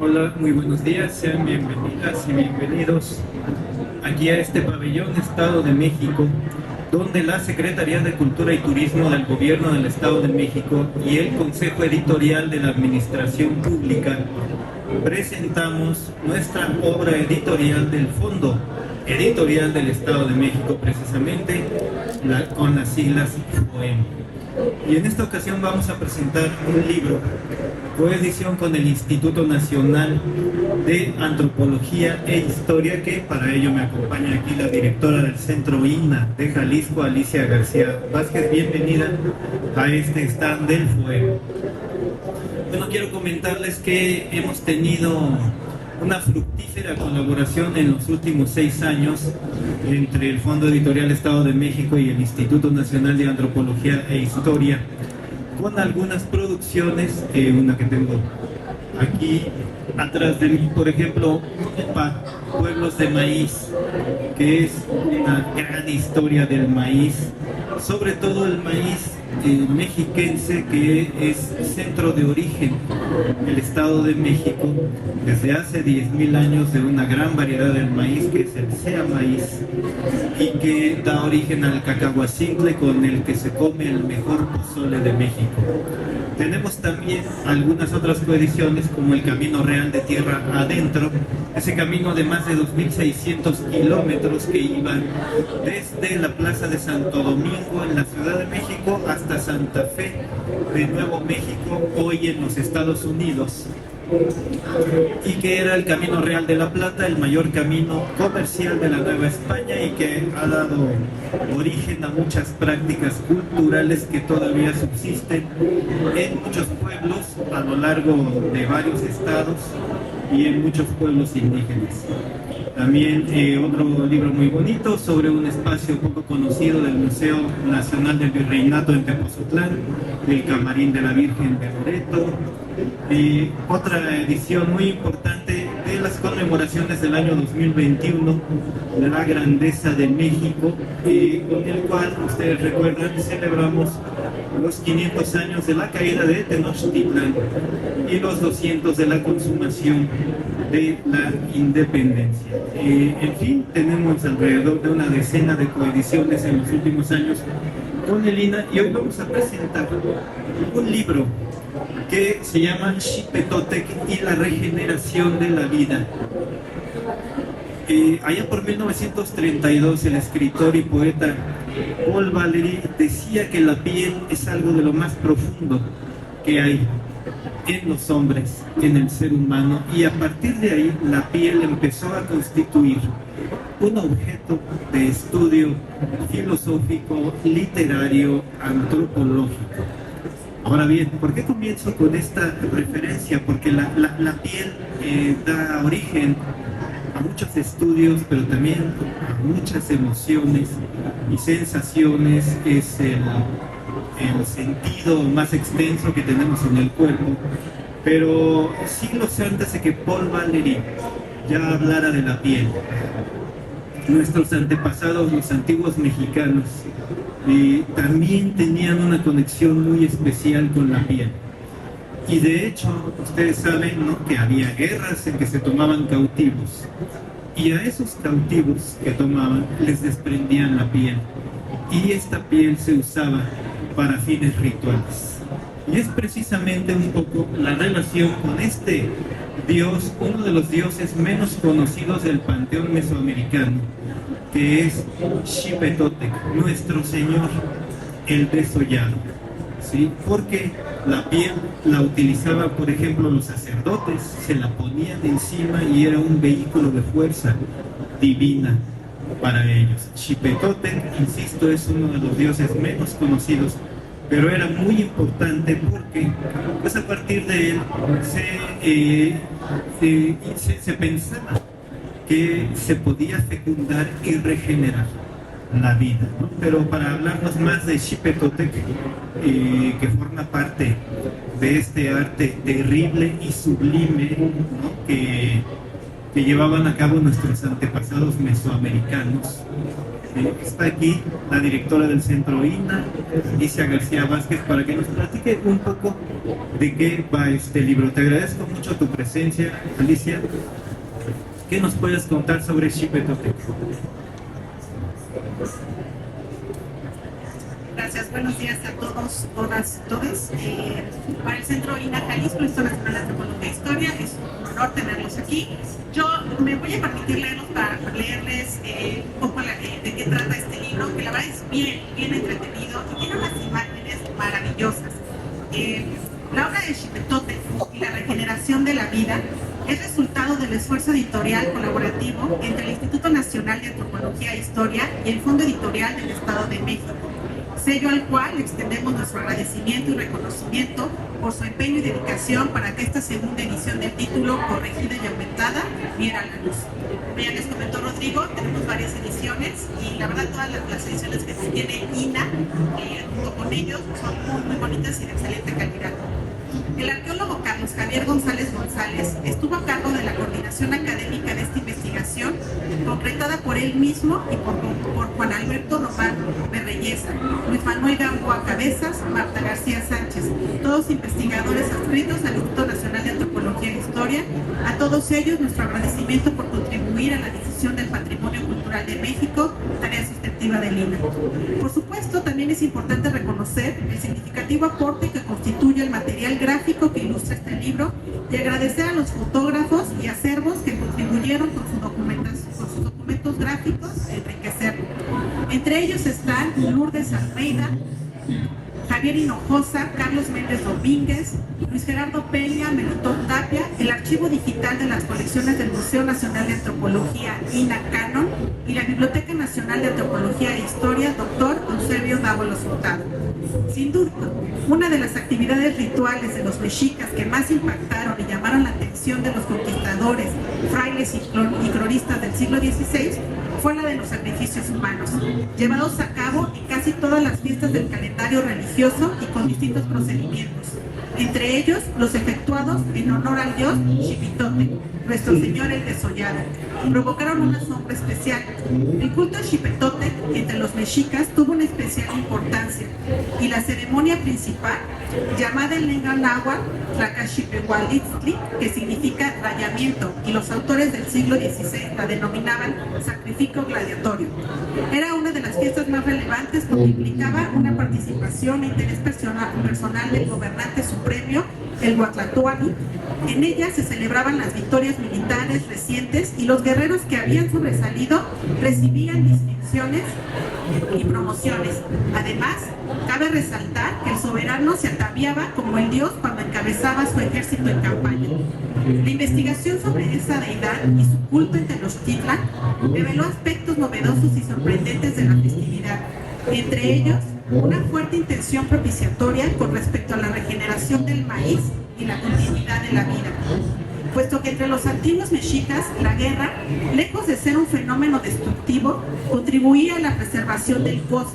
Hola, muy buenos días, sean bienvenidas y bienvenidos aquí a este pabellón Estado de México, donde la Secretaría de Cultura y Turismo del Gobierno del Estado de México y el Consejo Editorial de la Administración Pública presentamos nuestra obra editorial del Fondo Editorial del Estado de México, precisamente con las siglas FOEM. Y en esta ocasión vamos a presentar un libro, coedición con el Instituto Nacional de Antropología e Historia, que para ello me acompaña aquí la directora del Centro INA de Jalisco, Alicia García Vázquez. Bienvenida a este stand del FOEM. Bueno, quiero comentarles que hemos tenido una fructífera colaboración en los últimos 6 años entre el Fondo Editorial Estado de México y el Instituto Nacional de Antropología e Historia, con algunas producciones, una que tengo aquí atrás de mí, por ejemplo, Pueblos de Maíz, que es una gran historia del maíz, sobre todo el maíz mexiquense, que es centro de origen del Estado de México desde hace 10.000 años, de una gran variedad del maíz que es el sea maíz y que da origen al cacahuacintle, con el que se come el mejor pozole de México. Tenemos también algunas otras coediciones, como el Camino Real de Tierra Adentro, ese camino de más de 2.600 kilómetros que iban desde la Plaza de Santo Domingo en la Ciudad de México hasta Santa Fe de Nuevo México, hoy en los Estados Unidos, y que era el Camino Real de la Plata, el mayor camino comercial de la Nueva España, y que ha dado origen a muchas prácticas culturales que todavía subsisten en muchos pueblos a lo largo de varios estados y en muchos pueblos indígenas. También otro libro muy bonito sobre un espacio poco conocido del Museo Nacional del Virreinato en Tepoztlán, el Camarín de la Virgen de Loreto. Otra edición muy importante de las conmemoraciones del año 2021 de la grandeza de México, con el cual, ustedes recuerdan, celebramos los 500 años de la caída de Tenochtitlan y los 200 de la consumación de la independencia. En fin, tenemos alrededor de una decena de coediciones en los últimos años con el INA, y hoy vamos a presentar un libro que se llama Xipetotec y la regeneración de la vida. Allá por 1932, el escritor y poeta Paul Valéry decía que la piel es algo de lo más profundo que hay en los hombres, en el ser humano, y a partir de ahí la piel empezó a constituir un objeto de estudio filosófico, literario, antropológico. Ahora bien, ¿por qué comienzo con esta referencia? Porque la piel da origen a muchos estudios, pero también a muchas emociones y sensaciones. Es el sentido más extenso que tenemos en el cuerpo, pero siglos antes de que Paul Valéry ya hablara de la piel, nuestros antepasados, los antiguos mexicanos, también tenían una conexión muy especial con la piel. Y de hecho, ustedes saben, ¿no?, que había guerras en que se tomaban cautivos, y a esos cautivos que tomaban les desprendían la piel, y esta piel se usaba para fines rituales. Y es precisamente un poco la relación con este dios, uno de los dioses menos conocidos del panteón mesoamericano, que es Xipetotec, nuestro señor, el desollado, ¿sí? Porque la piel la utilizaban, por ejemplo, los sacerdotes, se la ponían encima y era un vehículo de fuerza divina para ellos. Xipetotec, insisto, es uno de los dioses menos conocidos, pero era muy importante porque, pues, a partir de él se pensaba que se podía fecundar y regenerar la vida, ¿no? Pero para hablarnos más de Xipetotec, que forma parte de este arte terrible y sublime, ¿no?, que que llevaban a cabo nuestros antepasados mesoamericanos. Está aquí la directora del Centro INA, Alicia García Vázquez, para que nos platique un poco de qué va este libro. Te agradezco mucho tu presencia, Alicia. ¿Qué nos puedes contar sobre Xipetotec? Gracias, buenos días a todos, todas, todos. Para el Centro INA Jalisco, Instituto Nacional de Antropología e Historia, es un honor tenerlos aquí. Yo me voy a permitir leerles un poco de qué trata este libro, que la verdad es bien entretenido y tiene unas imágenes maravillosas. La obra de Xipetotec y la regeneración de la vida es resultado del esfuerzo editorial colaborativo entre el Instituto Nacional de Antropología e Historia y el Fondo Editorial del Estado de México, sello al cual extendemos nuestro agradecimiento y reconocimiento por su empeño y dedicación para que esta segunda edición del título, corregida y aumentada, viera la luz. Como ya les comentó Rodrigo, tenemos varias ediciones y la verdad todas las ediciones que tiene INA junto con ellos son muy bonitas y de excelente calidad. El arqueólogo Carlos Javier González González estuvo a cargo de la coordinación académica de esta investigación, concretada por él mismo y por Juan Alberto Román Berreyesa, Luis Manuel Gamboa Cabezas, Marta García Sánchez, todos investigadores adscritos al Instituto Nacional de Antropología e Historia. A todos ellos nuestro agradecimiento por contribuir a la difusión del patrimonio cultural de México, tarea sustantiva del INA. Por supuesto, también es importante reconocer el significativo aporte que constituye el material gráfico que ilustra este libro y agradecer a los fotógrafos y acervos que contribuyeron con sus documentos gráficos a enriquecerlo. Entre ellos están Lourdes Almeida, Javier Hinojosa, Carlos Méndez Domínguez, Luis Gerardo Peña, Melitón Tapia, el archivo digital de las colecciones del Museo Nacional de Antropología, INA Canon, y la Biblioteca Nacional de Antropología e Historia, Dr. Eusebio Dávalos Hurtado. Sin duda, una de las actividades rituales de los mexicas que más impactaron y llamaron la atención de los conquistadores, frailes y cronistas del siglo XVI fue la de los sacrificios humanos, llevados a cabo en casi todas las fiestas del calendario religioso y con distintos procedimientos, entre ellos los efectuados en honor al dios Xipetotec, nuestro señor el desollado. Provocaron un asombro especial. El culto a Xipetotec entre los mexicas tuvo una especial importancia y la ceremonia principal, llamada en lengua náhuatl Tlacaxipehualitztli, que significa rayamiento, y los autores del siglo XVI la denominaban sacrificio gladiatorio. Era una de las fiestas más relevantes porque implicaba una participación e interés personal del gobernante supremo, el Huatlatoani. En ella se celebraban las victorias militares recientes y los guerreros que habían sobresalido recibían distinciones y promociones. Además, cabe resaltar que el soberano se ataviaba como el dios cuando encabezaba su ejército en campaña. La investigación sobre esa deidad y su culto en Tenochtitlan reveló aspectos novedosos y sorprendentes de la festividad, entre ellos una fuerte intención propiciatoria con respecto a la regeneración del maíz y la continuidad de la vida, puesto que entre los antiguos mexicas la guerra, lejos de ser un fenómeno destructivo, contribuía a la preservación del cosmos,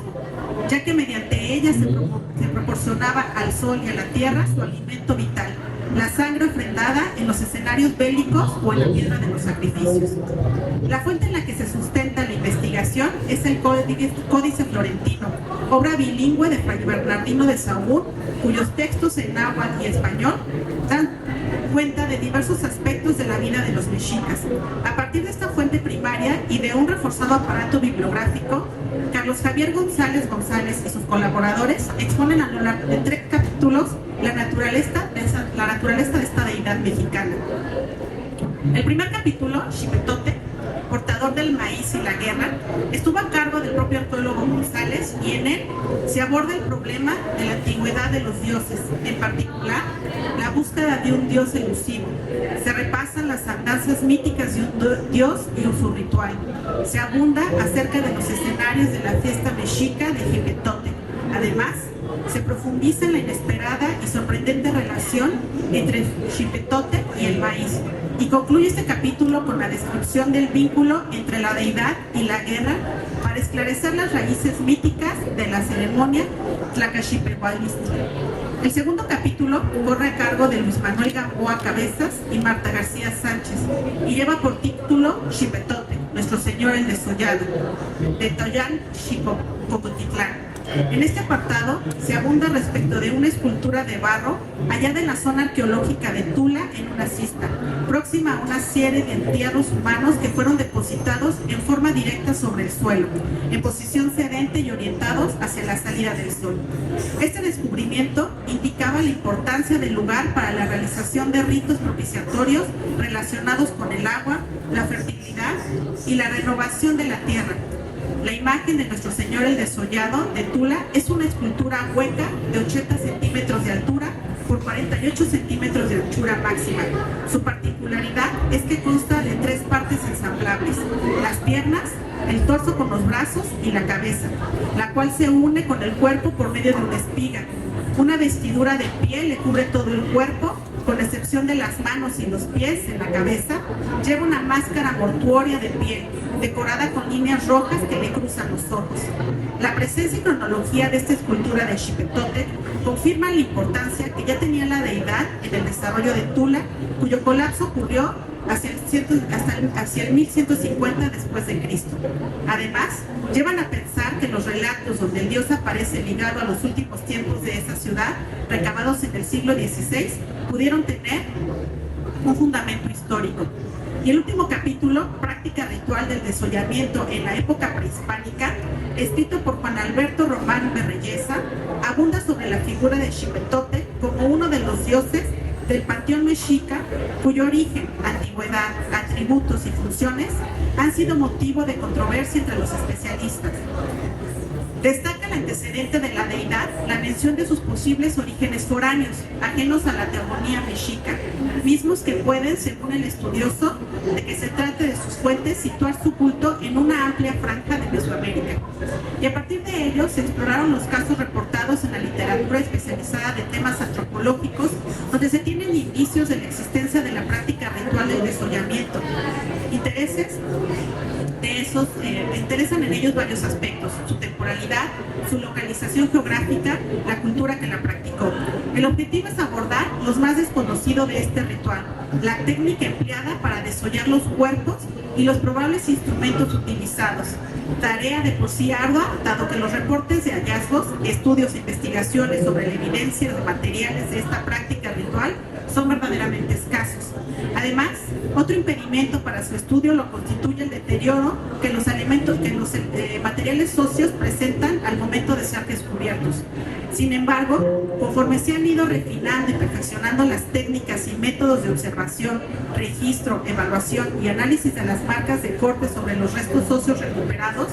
ya que mediante ella se proporcionaba al sol y a la tierra su alimento vital, la sangre ofrendada en los escenarios bélicos o en la piedra de los sacrificios. La fuente en la que se sustenta la investigación es el Códice Florentino, obra bilingüe de Fray Bernardino de Sahagún, cuyos textos en náhuatl y español dan cuenta de diversos aspectos de la vida de los mexicas. A partir de esta fuente primaria y de un reforzado aparato bibliográfico, Carlos Javier González González y sus colaboradores exponen a lo largo de 3 capítulos la naturaleza de esta deidad mexicana. El primer capítulo, Xipetotec, portador del maíz y la guerra, estuvo a cargo del propio arqueólogo González y en él se aborda el problema de la antigüedad de los dioses, en particular la búsqueda de un dios elusivo. Se repasan las andanzas míticas de un dios y su ritual. Se abunda acerca de los escenarios de la fiesta mexica de Xipetotec. Además, se profundiza en la inesperada y sorprendente relación entre Xipetotec y el maíz, y concluye este capítulo con la descripción del vínculo entre la deidad y la guerra para esclarecer las raíces míticas de la ceremonia Tlacaxipehualistli. El segundo capítulo corre a cargo de Luis Manuel Gamboa Cabezas y Marta García Sánchez y lleva por título Xipetote, Nuestro Señor el Desollado, de Toyán, Xicocotitlán. En este apartado se abunda respecto de una escultura de barro hallada en la zona arqueológica de Tula en una cista, próxima a una serie de entierros humanos que fueron depositados en forma directa sobre el suelo, en posición sedente y orientados hacia la salida del sol. Este descubrimiento indicaba la importancia del lugar para la realización de ritos propiciatorios relacionados con el agua, la fertilidad y la renovación de la tierra. La imagen de Nuestro Señor el Desollado de Tula es una escultura hueca de 80 centímetros de altura por 48 centímetros de anchura máxima. Su particularidad es que consta de 3 partes ensamblables: las piernas, el torso con los brazos y la cabeza, la cual se une con el cuerpo por medio de una espiga. Una vestidura de piel le cubre todo el cuerpo, con excepción de las manos y los pies en la cabeza. Lleva una máscara mortuoria de piel, decorada con líneas rojas que le cruzan los ojos. La presencia y cronología de esta escultura de Xipetote confirman la importancia que ya tenía la deidad en el desarrollo de Tula, cuyo colapso ocurrió hacia el 1150 después de Cristo. Además, llevan a pensar que los relatos donde el dios aparece ligado a los últimos tiempos de esa ciudad, recabados en el siglo XVI, pudieron tener un fundamento histórico. Y el último capítulo, Práctica Ritual del Desollamiento en la época prehispánica, escrito por Juan Alberto Román Berreyesa, abunda sobre la figura de Xipetote como uno de los dioses del panteón mexica, cuyo origen, antigüedad, atributos y funciones han sido motivo de controversia entre los especialistas. Destaca el antecedente de la deidad la mención de sus posibles orígenes foráneos, ajenos a la teogonía mexica, mismos que pueden, según el estudioso, de que se trate de sus fuentes, situar su culto en una amplia franja de Mesoamérica. Y a partir de ello se exploraron los casos reportados en la literatura especializada de temas antropológicos, donde se tienen indicios de la existencia de la práctica ritual del desollamiento. Interesan en ellos varios aspectos: su temporalidad, su localización geográfica, la cultura que la practicó. El objetivo es abordar los más desconocidos de este ritual, la técnica empleada para desollar los cuerpos y los probables instrumentos utilizados. Tarea de por sí ardua, dado que los reportes de hallazgos, estudios e investigaciones sobre la evidencia de materiales de esta práctica ritual son verdaderamente escasos. Además, otro impedimento para su estudio lo constituye el deterioro que los materiales óseos presentan al momento de ser descubiertos. Sin embargo, conforme se han ido refinando y perfeccionando las técnicas y métodos de observación, registro, evaluación y análisis de las marcas de corte sobre los restos óseos recuperados,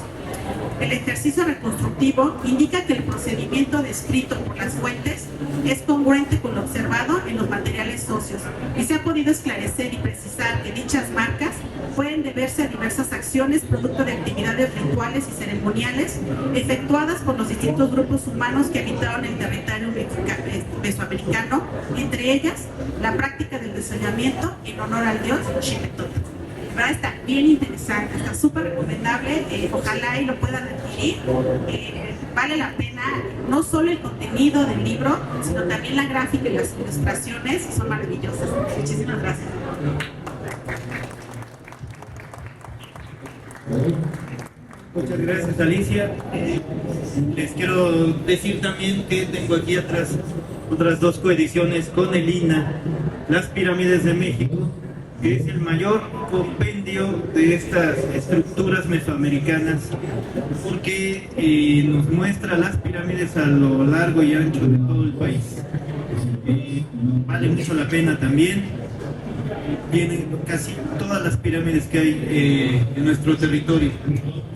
el ejercicio reconstructivo indica que el procedimiento descrito por las fuentes es congruente con lo observado en los materiales óseos, y se ha podido esclarecer y precisar que dichas marcas pueden deberse a diversas acciones producto de actividades rituales y ceremoniales efectuadas por los distintos grupos humanos que habitaron el territorio mesoamericano, entre ellas la práctica del desollamiento en honor al dios Xipetote. ¿Verdad? Está bien interesante, está súper recomendable, ojalá y lo puedan adquirir. Vale la pena no solo el contenido del libro, sino también la gráfica y las ilustraciones, son maravillosas. Muchísimas gracias. Muchas gracias, Alicia. Les quiero decir también que tengo aquí atrás otras 2 coediciones con el INAH, Las Pirámides de México, que es el mayor compendio de estas estructuras mesoamericanas, porque nos muestra las pirámides a lo largo y ancho de todo el país. Vale mucho la pena también. Vienen casi todas las pirámides que hay en nuestro territorio.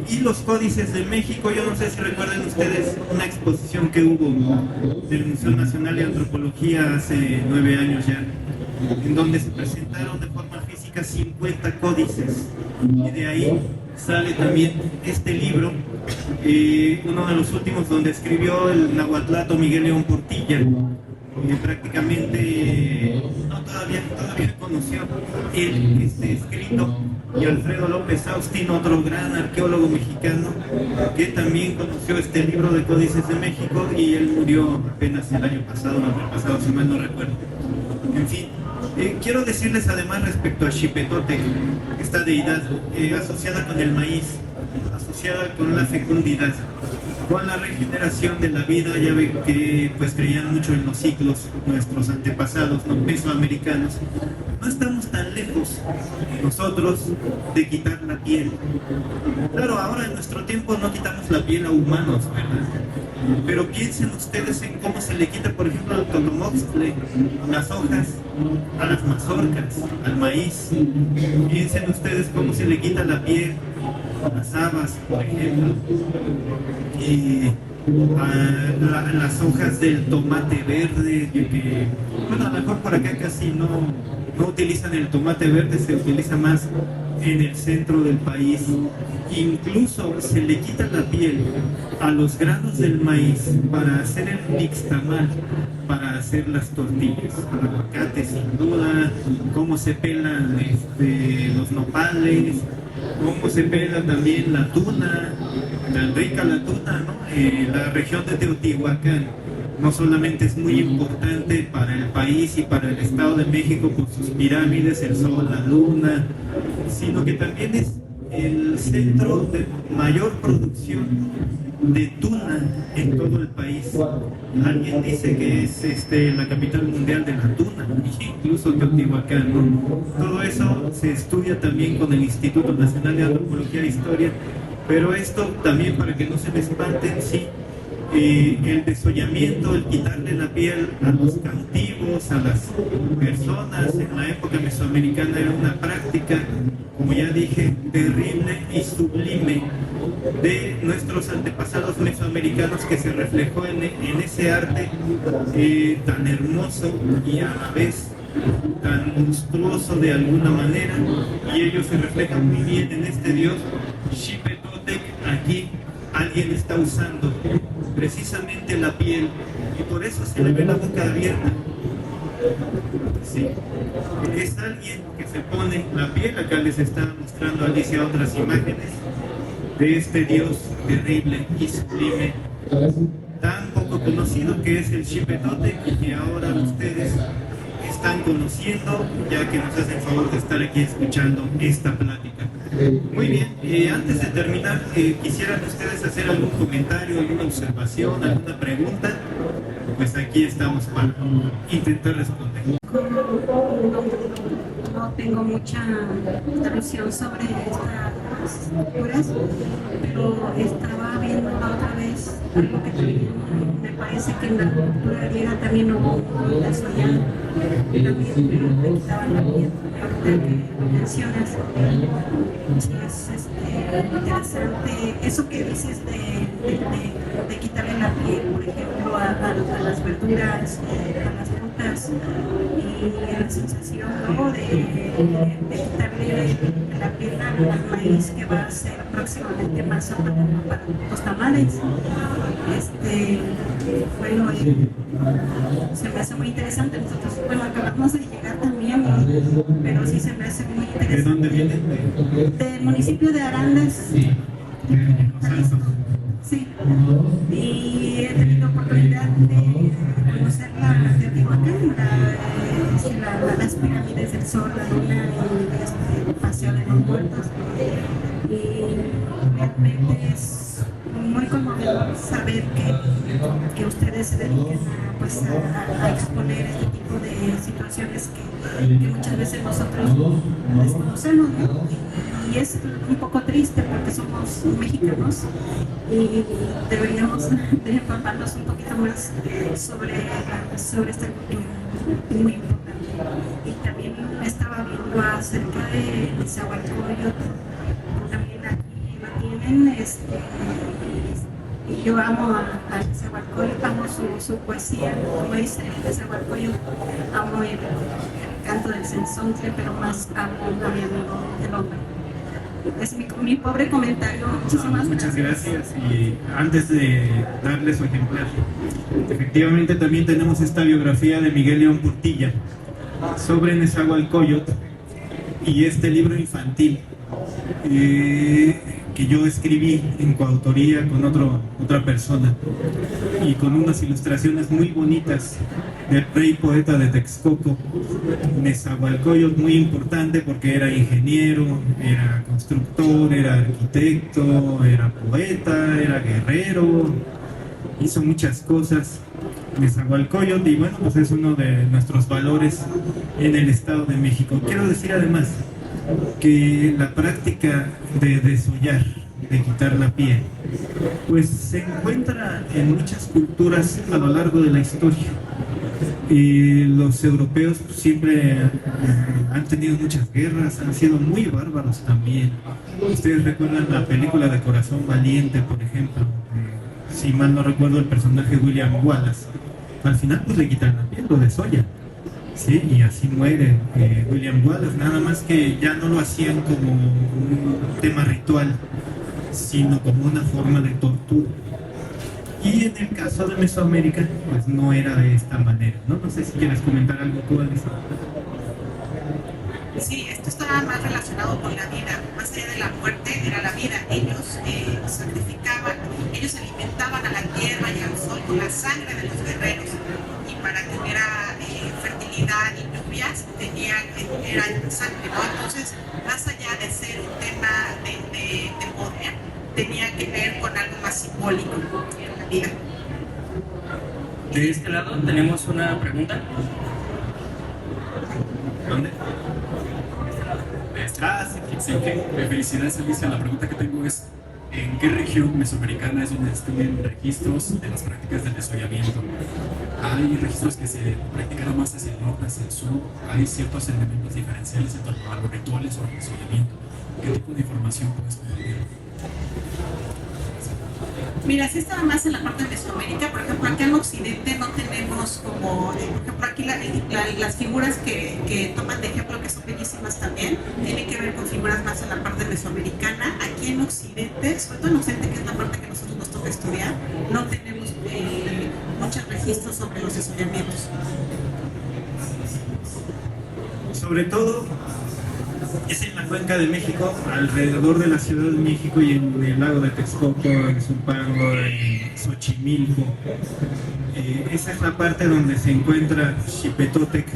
Y los códices de México, yo no sé si recuerdan ustedes una exposición que hubo del Museo Nacional de Antropología hace 9 años ya, en donde se presentaron de forma física 50 códices, y de ahí sale también este libro, uno de los últimos, donde escribió el nahuatlato Miguel León Portilla, prácticamente no todavía conoció este escrito, y Alfredo López Austin, otro gran arqueólogo mexicano, que también conoció este libro de Códices de México, y él murió apenas el año pasado, o antepasado, si mal no recuerdo. En fin, quiero decirles además respecto a Xipetotec, esta deidad asociada con el maíz, asociada con la fecundidad, con la regeneración de la vida. Ya ven que pues creían mucho en los ciclos nuestros antepasados, los mesoamericanos. No estamos tan lejos nosotros de quitar la piel. Claro, ahora en nuestro tiempo no quitamos la piel a humanos, ¿verdad? Pero piensen ustedes en cómo se le quita, por ejemplo, al totomoxtle, las hojas, a las mazorcas, al maíz. Piensen ustedes cómo se le quita la piel a las habas, por ejemplo, a las hojas del tomate verde, que, bueno, a lo mejor por acá casi no utilizan el tomate verde, se utiliza más en el centro del país. Incluso se le quita la piel a los granos del maíz para hacer el nixtamal, para hacer las tortillas, el aguacate sin duda, cómo se pelan los nopales, cómo se pela también la tuna, tan rica la tuna, ¿no? La región de Teotihuacán no solamente es muy importante para el país y para el Estado de México por sus pirámides, el sol, la luna, sino que también es el centro de mayor producción de tuna en todo el país. Alguien dice que es la capital mundial de la tuna, incluso Teotihuacán, ¿no? Todo eso se estudia también con el Instituto Nacional de Antropología e Historia, pero esto también, para que no se me espanten, sí, el desollamiento, el quitarle la piel a los cautivos, a las personas en la época mesoamericana era una práctica, como ya dije, terrible y sublime de nuestros antepasados mesoamericanos, que se reflejó en ese arte tan hermoso y a la vez tan monstruoso de alguna manera, y ellos se reflejan muy bien en este dios Xipetotec. Aquí alguien está usando precisamente la piel, y por eso se le ve la boca abierta. Sí, es alguien que se pone la piel. Acá les está mostrando Alicia otras imágenes de este dios terrible y sublime, tan poco conocido, que es el Xipetotec, y que ahora ustedes están conociendo, ya que nos hacen favor de estar aquí escuchando esta plática. Muy bien, antes de terminar, ¿quisieran ustedes hacer algún comentario, alguna observación, alguna pregunta? Pues aquí estamos para intentar responder. No tengo mucha visión sobre estas culturas, pero estaba viendo la otra vez algo que también me parece que en la cultura griega también hubo un desollado, también le quitaban la piel. Ahorita que lo mencionas, sí es interesante eso que dices de quitarle la piel, por ejemplo, a las verduras, a las frutas, y la sensación, ¿no?, de quitarle la piel al maíz, que va a ser próximamente masa para los tamales. Bueno, se me hace muy interesante. Nosotros, bueno, acabamos de llegar también, pero sí se me hace muy interesante. ¿De dónde vienen? Del municipio de Arandas. Jalisco. Sí, y he tenido oportunidad de conocer la Teotihuacán, las pirámides del Sol, la Luna, y el Paseo de los Muertos. Y realmente es muy conmovedor saber que ustedes se dediquen a exponer este tipo de situaciones que muchas veces nosotros desconocemos, ¿no? Y es un poco triste porque somos mexicanos y deberíamos de informarnos un poquito más sobre esta cultura muy importante. Y también estaba viendo acerca de Nezahualcóyotl, también aquí lo tienen, y yo amo a Nezahualcóyotl, amo su poesía, como dice Nezahualcóyotl, amo el canto del sensontle, pero más amo a mi amigo el hombre. Es mi pobre comentario. Muchísimas Muchas gracias. Y antes de darle su ejemplar, efectivamente también tenemos esta biografía de Miguel León Portilla sobre Nezahualcóyotl y este libro infantil que yo escribí en coautoría con otra persona y con unas ilustraciones muy bonitas del rey poeta de Texcoco, Nezahualcóyotl, muy importante porque era ingeniero, era constructor, era arquitecto, era poeta, era guerrero, hizo muchas cosas. Nezahualcóyotl, y bueno, pues es uno de nuestros valores en el Estado de México. Quiero decir además que la práctica de desollar, de quitar la piel, pues se encuentra en muchas culturas a lo largo de la historia. Y los europeos pues, siempre han tenido muchas guerras, han sido muy bárbaros también. Ustedes recuerdan la película de Corazón Valiente, por ejemplo. Si mal no recuerdo, el personaje William Wallace, al final pues le quitan la piel, lo desollan. Sí, y así muere William Wallace, nada más que ya no lo hacían como un tema ritual, sino como una forma de tortura. Y en el caso de Mesoamérica, pues no era de esta manera, ¿no? No sé si quieres comentar algo tú, Alicia. Sí, esto estaba más relacionado con la vida, más allá de la muerte, era la vida. Ellos sacrificaban, ellos alimentaban a la tierra y al sol con la sangre de los guerreros, y para que hubiera fertilidad y lluvias eran sangre, ¿no? Entonces, más allá de ser un tema de poder, tenía que ver con algo más simbólico en la vida. De este lado tenemos una pregunta. ¿Dónde? Sí, felicidades, Alicia. La pregunta que tengo es: ¿en qué región mesoamericana es donde estudian registros de las prácticas del desollamiento? ¿Hay registros que se practican más hacia el norte, hacia el sur? ¿Hay ciertos elementos diferenciales en torno a los rituales o el desollamiento? ¿Qué tipo de información puedes compartir? Mira, sí estaba más en la parte de Mesoamérica. Por ejemplo, acá en Occidente no tenemos como, por ejemplo, aquí las figuras que toman de ejemplo, que son bellísimas también, tienen que ver con figuras más en la parte mesoamericana. Aquí en Occidente, sobre todo en Occidente, que es la parte que a nosotros nos toca estudiar, no tenemos muchos registros sobre los desollamientos. Sobre todo es en la cuenca de México, alrededor de la Ciudad de México y en el lago de Texcoco, en Zumpango, en Xochimilco. Esa es la parte donde se encuentra Xipetotec,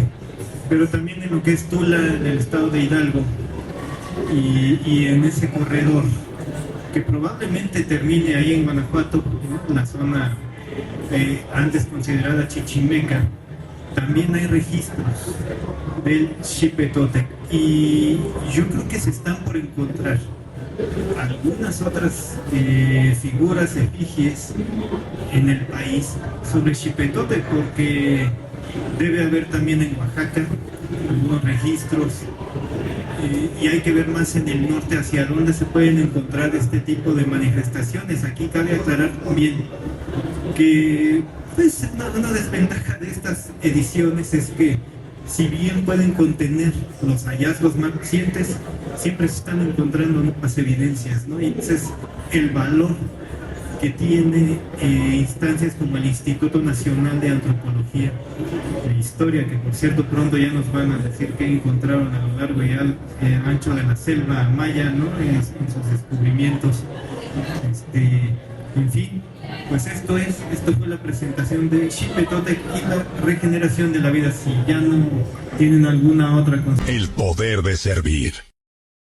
pero también en lo que es Tula, en el estado de Hidalgo, y en ese corredor, que probablemente termine ahí en Guanajuato, ¿no? La zona antes considerada Chichimeca. También hay registros del Xipetotec, y yo creo que se están por encontrar algunas otras figuras, efigies en el país sobre Xipetotec, porque debe haber también en Oaxaca algunos registros, y hay que ver más en el norte hacia dónde se pueden encontrar este tipo de manifestaciones. Aquí cabe aclarar también que pues, una desventaja de estas ediciones es que, si bien pueden contener los hallazgos más recientes, siempre se están encontrando nuevas evidencias, ¿no? Y entonces el valor que tiene instancias como el Instituto Nacional de Antropología e Historia, que por cierto pronto ya nos van a decir qué encontraron a lo largo y ancho de la selva maya, ¿no? En sus descubrimientos. En fin, pues esto fue la presentación de Xipetotec y la regeneración de la vida. Si ya no tienen alguna otra cosa. El poder de servir.